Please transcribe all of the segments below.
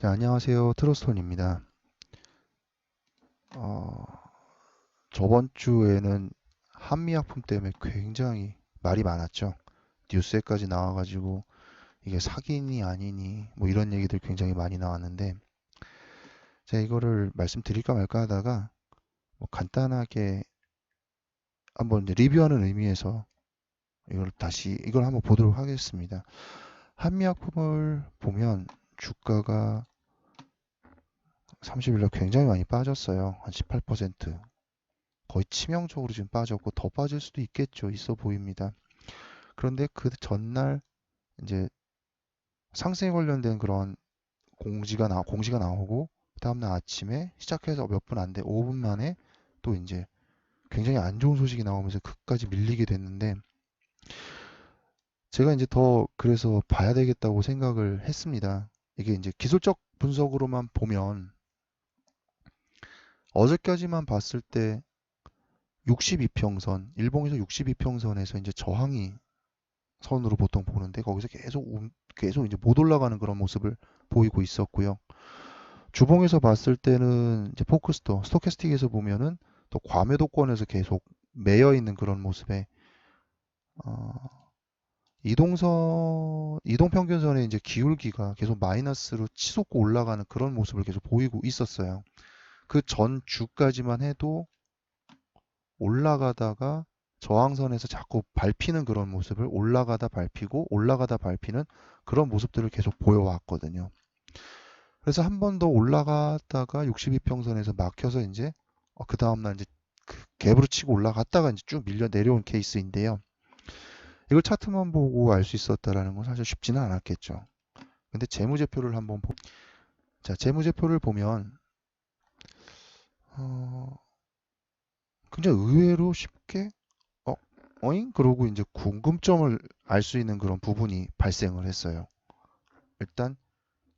네, 안녕하세요. 트러스톤입니다. 어, 저번 주에는 한미약품 때문에 굉장히 말이 많았죠. 뉴스에까지 나와가지고 이게 사기니 아니니 뭐 이런 얘기들 굉장히 많이 나왔는데 제가 이거를 말씀드릴까 말까 하다가 뭐 간단하게 한번 이제 리뷰하는 의미에서 이걸 한번 보도록 하겠습니다. 한미약품을 보면 주가가 30일날 굉장히 많이 빠졌어요. 한 18%. 거의 치명적으로 지금 빠졌고 더 빠질 수도 있겠죠. 있어 보입니다. 그런데 그 전날 이제 상승에 관련된 그런 공지가 나오고 다음날 아침에 시작해서 몇 분 안 돼, 5분 만에 또 이제 굉장히 안 좋은 소식이 나오면서 끝까지 밀리게 됐는데 제가 이제 더 그래서 봐야 되겠다고 생각을 했습니다. 이게 이제 기술적 분석으로만 보면 어제까지만 봤을 때 62평선, 일봉에서 62평선에서 이제 저항이 선으로 보통 보는데 거기서 계속 이제 못 올라가는 그런 모습을 보이고 있었고요. 주봉에서 봤을 때는 이제 포크스토, 스토캐스틱에서 보면은 또 과매도권에서 계속 매여 있는 그런 모습에 어, 이동평균선의 이제 기울기가 계속 마이너스로 치솟고 올라가는 그런 모습을 계속 보이고 있었어요. 그 전 주까지만 해도 올라가다가 저항선에서 자꾸 밟히는 그런 모습을 올라가다 밟히고 올라가다 밟히는 그런 모습들을 계속 보여왔거든요. 그래서 한 번 더 올라갔다가 62평선에서 막혀서 이제 그 다음날 이제 그 갭으로 치고 올라갔다가 이제 쭉 밀려 내려온 케이스인데요. 이걸 차트만 보고 알 수 있었다라는 건 사실 쉽지는 않았겠죠. 근데 재무제표를 자, 재무제표를 보면 어, 굉장히 의외로 쉽게 어, 어잉? 그러고 이제 궁금점을 알 수 있는 그런 부분이 발생을 했어요. 일단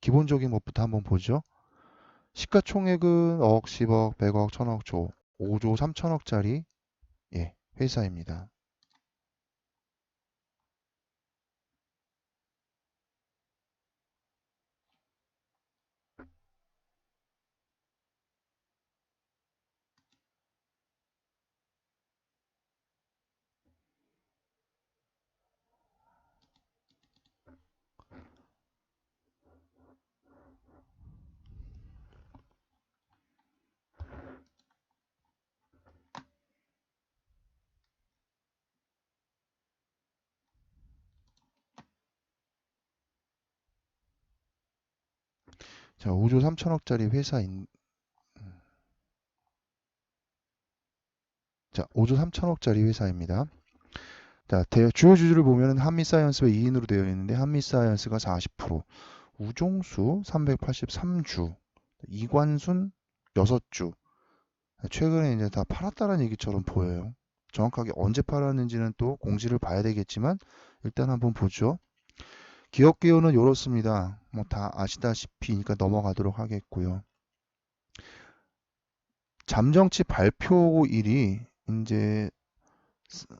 기본적인 것부터 한번 보죠. 시가총액은 억, 10억, 100억, 1000억, 조, 5조 3천억짜리 회사입니다. 자, 5조 3천억짜리 회사인 자, 5조 3천억짜리 회사입니다. 자, 주요 주주를 보면은 한미사이언스가 2인으로 되어 있는데 한미사이언스가 40%, 우종수 383주, 이관순 6주. 최근에 이제 다 팔았다는 얘기처럼 보여요. 정확하게 언제 팔았는지는 또 공지를 봐야 되겠지만 일단 한번 보죠. 기업 기호는 이렇습니다. 뭐 다 아시다시피니까 넘어가도록 하겠고요. 잠정치 발표일이 이제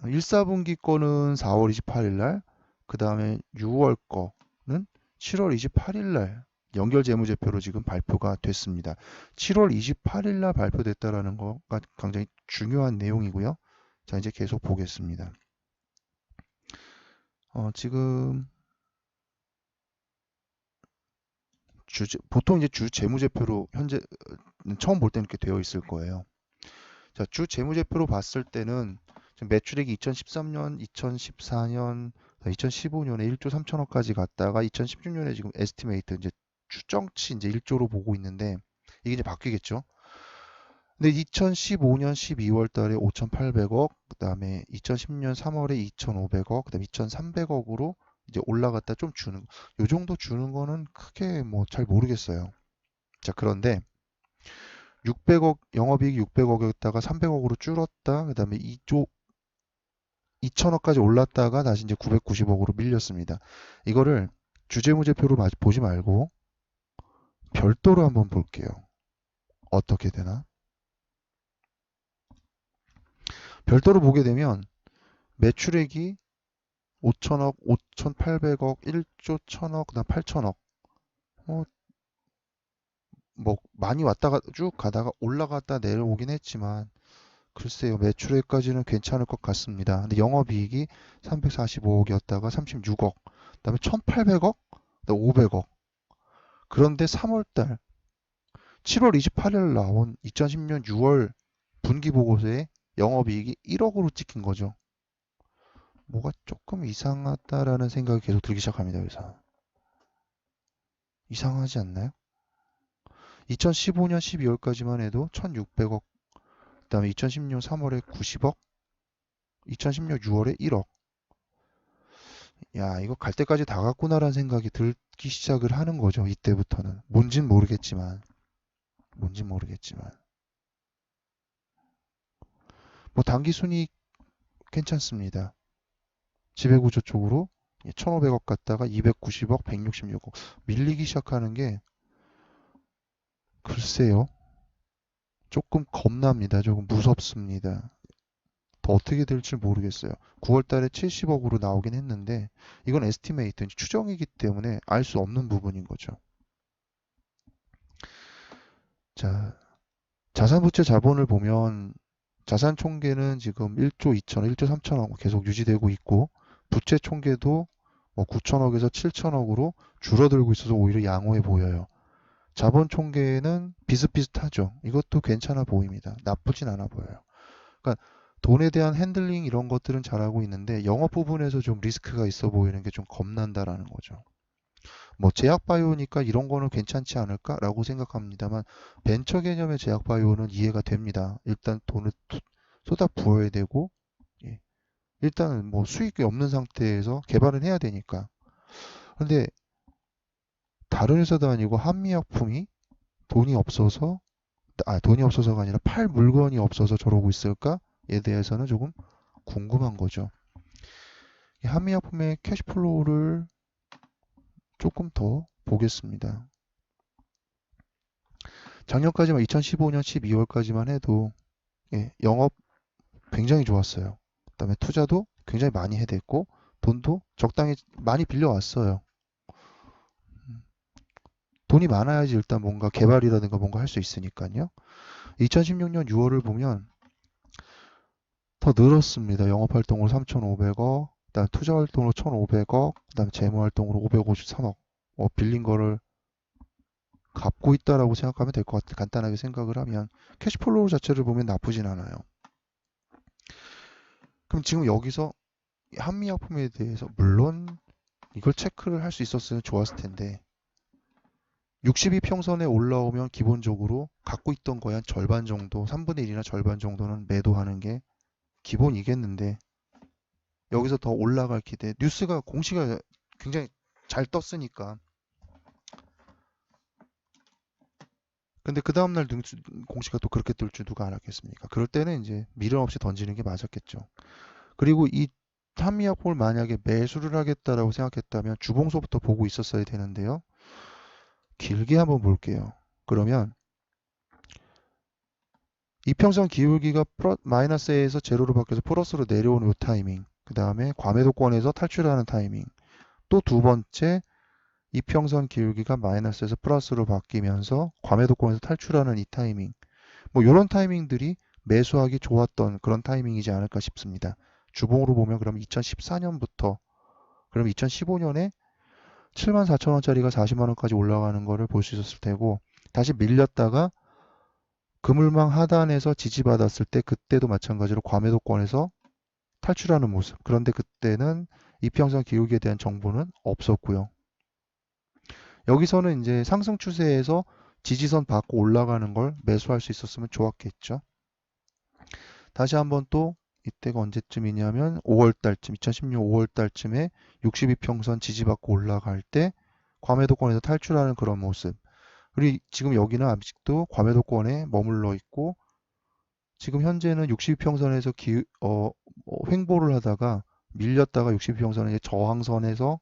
1, 4분기 거는 4월 28일 날, 그 다음에 6월 거는 7월 28일 날 연결 재무제표로 지금 발표가 됐습니다. 7월 28일 날 발표됐다라는 거가 굉장히 중요한 내용이고요. 자, 이제 계속 보겠습니다. 지금 보통 이제 주 재무제표로 현재 처음 볼 때는 이렇게 되어 있을 거예요. 자, 주 재무제표로 봤을 때는 지금 매출액이 2013년, 2014년, 2015년에 1조 3천억까지 갔다가 2016년에 지금 에스티메이트 이제 추정치 이제 1조로 보고 있는데 이게 이제 바뀌겠죠. 근데 2015년 12월 달에 5,800억, 그다음에 2010년 3월에 2,500억, 그다음에 2,300억으로 이제 올라갔다 좀 주는 요 정도 주는 거는 크게 뭐 잘 모르겠어요. 자, 그런데 600억 영업이익 600억이었다가 300억으로 줄었다. 그다음에 2조 2천억까지 올랐다가 다시 이제 990억으로 밀렸습니다. 이거를 주재무제표로 보지 말고 별도로 한번 볼게요. 어떻게 되나? 별도로 보게 되면 매출액이 5천억, 5,800억, 1조 1천억, 그다음 8천억. 뭐 많이 왔다가 쭉 가다가 올라갔다 내려오긴 했지만 글쎄요, 매출액까지는 괜찮을 것 같습니다. 근데 영업이익이 345억이었다가 36억, 그다음에 1,800억, 500억. 그런데 3월달 7월 28일 나온 2010년 6월 분기 보고서에 영업이익이 1억으로 찍힌 거죠. 뭐가 조금 이상하다라는 생각이 계속 들기 시작합니다. 여기서 이상하지 않나요? 2015년 12월까지만 해도 1,600억, 그다음에 2016년 3월에 90억, 2016년 6월에 1억. 야, 이거 갈 때까지 다 갔구나라는 생각이 들기 시작을 하는 거죠. 이때부터는. 뭔진 모르겠지만. 뭐 단기 순이익 괜찮습니다. 지배구조 쪽으로 1,500억 갔다가 290억, 166억. 밀리기 시작하는 게 글쎄요. 조금 겁납니다. 조금 무섭습니다. 더 어떻게 될지 모르겠어요. 9월 달에 70억으로 나오긴 했는데 이건 에스티메이트, 추정이기 때문에 알 수 없는 부분인 거죠. 자, 자산부채 자본을 보면 자산 총계는 지금 1조 2천억, 1조 3천억 계속 유지되고 있고 부채 총계도 뭐 9천억에서 7천억으로 줄어들고 있어서 오히려 양호해 보여요. 자본 총계는 비슷비슷하죠. 이것도 괜찮아 보입니다. 나쁘진 않아 보여요. 그러니까 돈에 대한 핸들링 이런 것들은 잘하고 있는데 영업 부분에서 좀 리스크가 있어 보이는 게 좀 겁난다라는 거죠. 뭐 제약 바이오니까 이런 거는 괜찮지 않을까라고 생각합니다만 벤처 개념의 제약 바이오는 이해가 됩니다. 일단 돈을 쏟아 부어야 되고 예. 일단은 뭐 수익이 없는 상태에서 개발은 해야 되니까. 근데 다른 회사도 아니고 한미약품이 돈이 없어서 돈이 없어서가 아니라 팔 물건이 없어서 저러고 있을까에 대해서는 조금 궁금한 거죠. 이 한미약품의 캐시플로우를 조금 더 보겠습니다. 작년까지만 2015년 12월까지만 해도 영업 굉장히 좋았어요. 그다음에 투자도 굉장히 많이 해댔고 돈도 적당히 많이 빌려왔어요. 돈이 많아야지 일단 뭔가 개발이라든가 뭔가 할 수 있으니까요. 2016년 6월을 보면 더 늘었습니다. 영업활동으로 3,500억, 그다음 투자활동으로 1,500억, 그다음에 재무활동으로 553억. 빌린 거를 갚고 있다라고 생각하면 될 것 같아요. 간단하게 생각을 하면 캐시플로우 자체를 보면 나쁘진 않아요. 그럼 지금 여기서 한미약품에 대해서 물론 이걸 체크를 할 수 있었으면 좋았을 텐데 62평선에 올라오면 기본적으로 갖고 있던 거에 한 절반 정도, 3분의 1이나 절반 정도는 매도하는 게 기본이겠는데 여기서 더 올라갈 기대. 뉴스가 공시가 굉장히 잘 떴으니까. 근데 그 다음날 공시가 또 그렇게 뜰 줄 누가 알았겠습니까? 그럴 때는 이제 미련 없이 던지는 게 맞았겠죠. 그리고 이 한미약품을 만약에 매수를 하겠다라고 생각했다면 주봉소부터 보고 있었어야 되는데요. 길게 한번 볼게요. 그러면 이평선 기울기가 마이너스에서 제로로 바뀌어서 플러스로 내려오는 이 타이밍, 그 다음에 과매도권에서 탈출하는 타이밍, 또 두 번째 이평선 기울기가 마이너스에서 플러스로 바뀌면서 과매도권에서 탈출하는 이 타이밍, 뭐 이런 타이밍들이 매수하기 좋았던 그런 타이밍이지 않을까 싶습니다. 주봉으로 보면 그럼 2014년부터 그럼 2015년에 74,000원짜리가 40만원까지 올라가는 거를 볼 수 있었을 테고 다시 밀렸다가 그물망 하단에서 지지받았을 때 그때도 마찬가지로 과매도권에서 탈출하는 모습. 그런데 그때는 이평선 기울기에 대한 정보는 없었고요. 여기서는 이제 상승 추세에서 지지선 받고 올라가는 걸 매수할 수 있었으면 좋았겠죠. 다시 한번 또 이때가 언제쯤이냐면 5월달쯤, 2016 5월달쯤에 62평선 지지받고 올라갈 때 과매도권에서 탈출하는 그런 모습. 그리고 지금 여기는 아직도 과매도권에 머물러 있고 지금 현재는 62평선에서 횡보를 하다가 밀렸다가 62평선의 저항선에서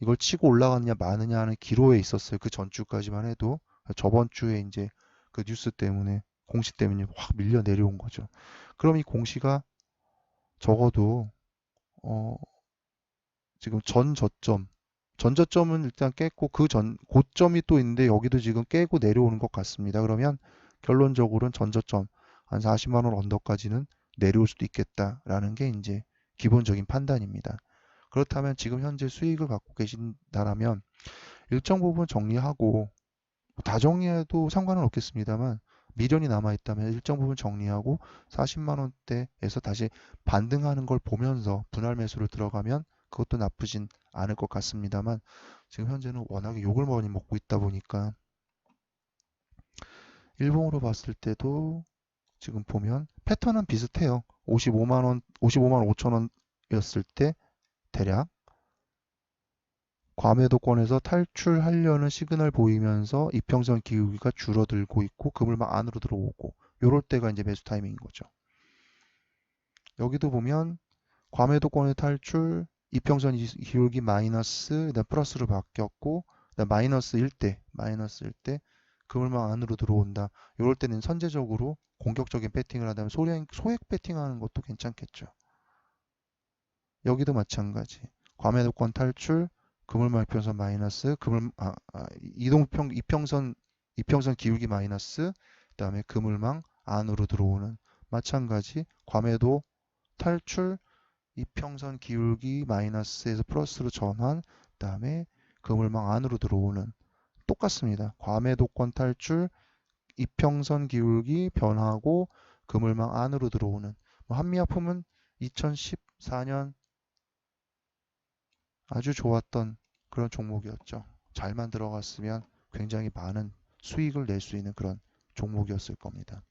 이걸 치고 올라갔냐 마느냐 하는 기로에 있었어요. 그 전주까지만 해도 저번 주에 이제 그 뉴스 때문에 공시 때문에 확 밀려 내려온 거죠. 그럼 이 공시가 적어도 지금 전 전저점은 일단 깼고 그 전 고점이 또 있는데 여기도 지금 깨고 내려오는 것 같습니다. 그러면 결론적으로는 전저점 한 40만 원 언더까지는 내려올 수도 있겠다라는 게 이제 기본적인 판단입니다. 그렇다면 지금 현재 수익을 갖고 계신다라면 일정 부분 정리하고 다 정리해도 상관은 없겠습니다만 미련이 남아있다면 일정 부분 정리하고 40만 원대에서 다시 반등하는 걸 보면서 분할 매수를 들어가면 그것도 나쁘진 않을 것 같습니다만 지금 현재는 워낙에 욕을 많이 먹고 있다 보니까 일봉으로 봤을 때도 지금 보면 패턴은 비슷해요. 55만 원, 55만 5천 원이었을 때 대략 과매도권에서 탈출하려는 시그널 보이면서 이평선 기울기가 줄어들고 있고 그물망 안으로 들어오고 요럴 때가 이제 매수 타이밍인 거죠. 여기도 보면 과매도권의 탈출, 이평선 기울기 마이너스, 그다음 플러스로 바뀌었고 그다음 마이너스 1대 그물망 안으로 들어온다. 요럴 때는 선제적으로 공격적인 배팅을 하다면 소액 배팅하는 것도 괜찮겠죠. 여기도 마찬가지. 과매도권 탈출, 그물망 이평선 마이너스, 이평선 기울기 마이너스, 그다음에 그물망 안으로 들어오는 마찬가지. 과매도 탈출, 이평선 기울기 마이너스에서 플러스로 전환, 그다음에 그물망 안으로 들어오는 똑같습니다. 과매도권 탈출, 이평선 기울기 변하고 그물망 안으로 들어오는 한미약품은 2014년 아주 좋았던 그런 종목이었죠. 잘만 들어갔으면 굉장히 많은 수익을 낼 수 있는 그런 종목이었을 겁니다.